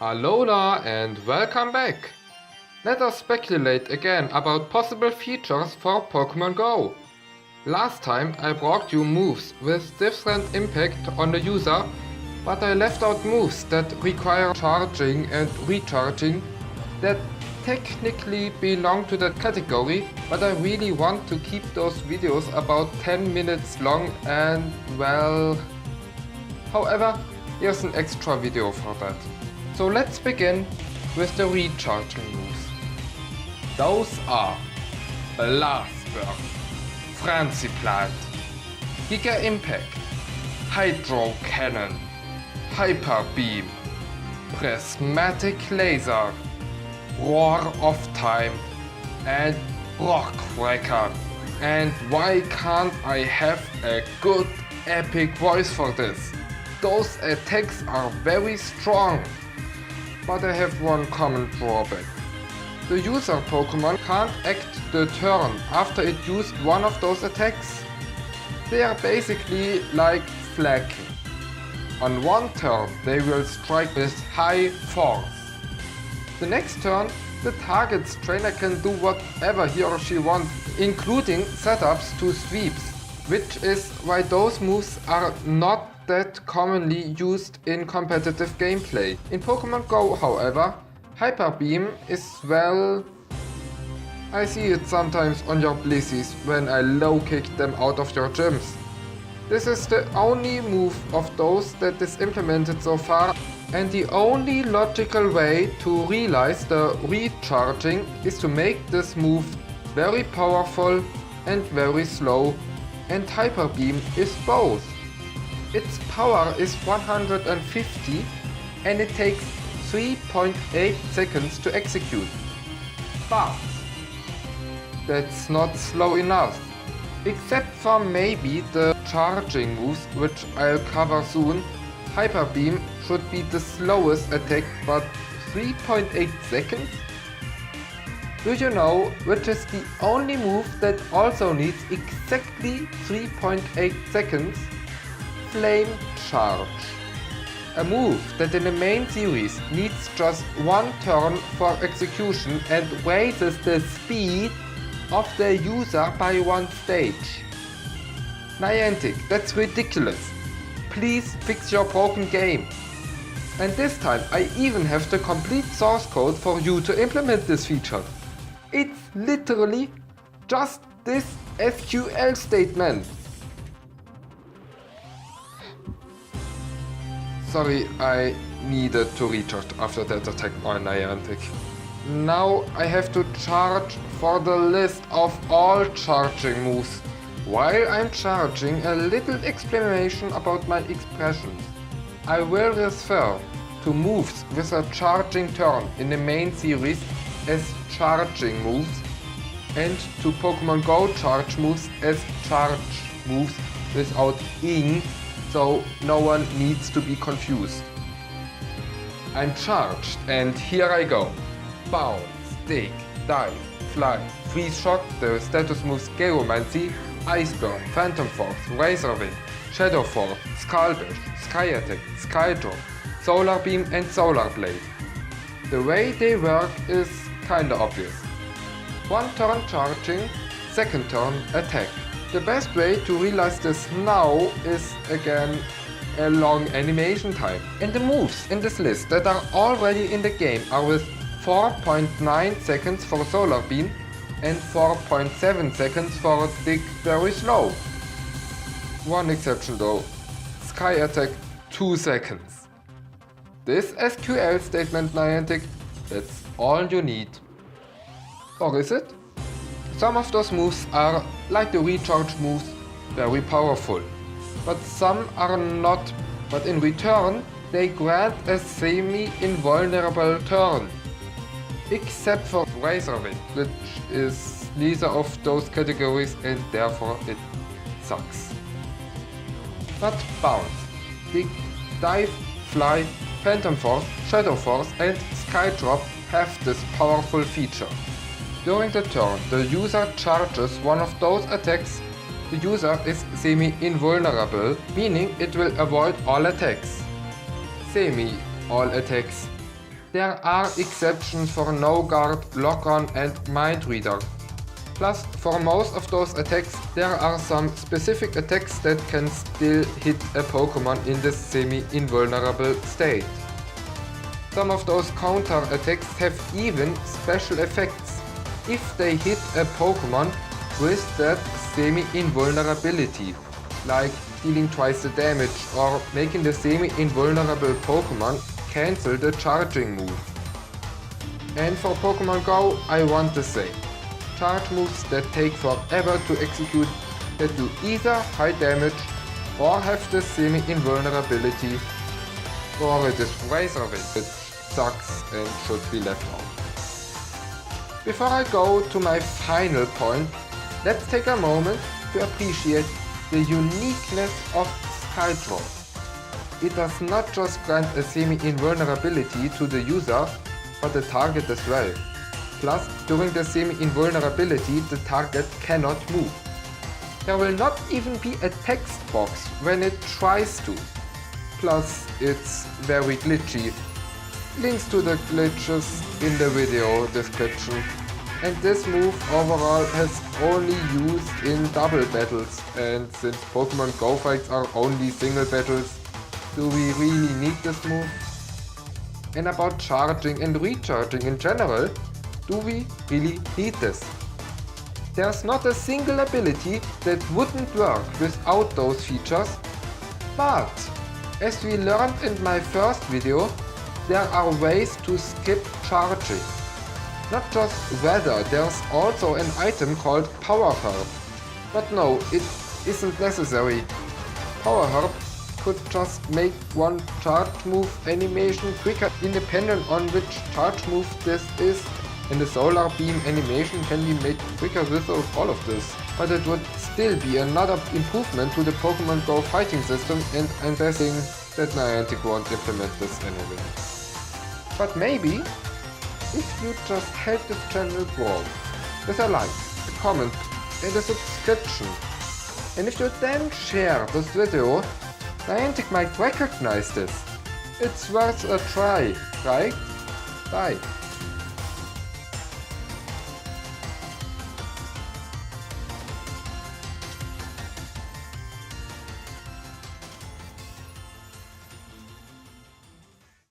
Alola and welcome back! Let us speculate again about possible features for Pokemon Go. Last time I brought you moves with different impact on the user, but I left out moves that require charging and recharging that technically belong to that category, but I really want to keep those videos about 10 minutes long and well... However, here's an extra video for that. So let's begin with the recharging moves. Those are Blast Burst, Frenzy Plant, Giga Impact, Hydro Cannon, Hyper Beam, Prismatic Laser, Roar of Time and Rock Wrecker. And why can't I have a good epic voice for this? Those attacks are very strong. But I have one common drawback. The user Pokemon can't act the turn after it used one of those attacks. They are basically like flanking. On one turn they will strike with high force. The next turn the target's trainer can do whatever he or she wants, including setups to sweeps, which is why those moves are not that commonly used in competitive gameplay. In Pokemon Go, however, Hyper Beam is well... I see it sometimes on your Blizzies when I low kick them out of your gyms. This is the only move of those that is implemented so far, and the only logical way to realize the recharging is to make this move very powerful and very slow, and Hyper Beam is both. Its power is 150 and it takes 3.8 seconds to execute. But that's not slow enough. Except for maybe the charging moves, which I'll cover soon, Hyper Beam should be the slowest attack, but 3.8 seconds? Do you know which is the only move that also needs exactly 3.8 seconds? Flame Charge. A move that in the main series needs just one turn for execution and raises the speed of the user by one stage. Niantic, that's ridiculous. Please fix your broken game. And this time I even have the complete source code for you to implement this feature. It's literally just this SQL statement. Sorry, I needed to recharge after that attack on Niantic. Now I have to charge for the list of all charging moves. While I'm charging, a little explanation about my expressions. I will refer to moves with a charging turn in the main series as charging moves, and to Pokemon Go charge moves as charge moves without ing, so no one needs to be confused. I'm charged and here I go. Bounce, dig, dive, fly, freeze shock, the status moves Geomancy, Ice Burn, Phantom Force, Razor Wind, Shadow Force, Skull Dash, Sky Attack, Sky Drop, Solar Beam and Solar Blade. The way they work is kinda obvious. One turn charging, second turn attack. The best way to realize this now is again a long animation time. And the moves in this list that are already in the game are with 4.9 seconds for Solar Beam and 4.7 seconds for Dig Very Slow. One exception though, Sky Attack 2 seconds. This SQL statement, Niantic, that's all you need. Or is it? Some of those moves are, like the recharge moves, very powerful. But some are not, but in return they grant a semi-invulnerable turn. Except for Razor Wind, which is neither of those categories and therefore it sucks. But Bounce, Dig, Dive, Fly, Phantom Force, Shadow Force and Sky Drop have this powerful feature. During the turn, the user charges one of those attacks. The user is semi-invulnerable, meaning it will avoid all attacks. Semi all attacks. there are exceptions for no guard, lock on and mind reader. Plus, for most of those attacks, there are some specific attacks that can still hit a Pokemon in the semi-invulnerable state. Some of those counter attacks have even special effects if they hit a Pokemon with that semi-invulnerability, like dealing twice the damage or making the semi-invulnerable Pokemon cancel the charging move. And for Pokemon Go, I want to say, charge moves that take forever to execute that do either high damage or have the semi-invulnerability, or it is razor which sucks and should be left out. Before I go to my final point, let's take a moment to appreciate the uniqueness of Skydraw. It does not just grant a semi-invulnerability to the user, but the target as well. Plus, during the semi-invulnerability, the target cannot move. There will not even be a text box when it tries to. Plus, it's very glitchy. Links to the glitches in the video description. And this move overall has only used in double battles, and since Pokemon Go fights are only single battles, do we really need this move? And about charging and recharging in general, do we really need this? There's not a single ability that wouldn't work without those features, but as we learned in my first video, there are ways to skip charging. Not just weather, there's also an item called Power Herb. But no, it isn't necessary. Power Herb could just make one charge move animation quicker independent on which charge move this is, and the solar beam animation can be made quicker without all of this. But it would still be another improvement to the Pokemon Go fighting system, and I'm guessing that Niantic won't implement this anyway. But maybe, if you just help this channel grow with a like, a comment and a subscription, and if you then share this video, Niantic might recognize this. It's worth a try, right? Bye.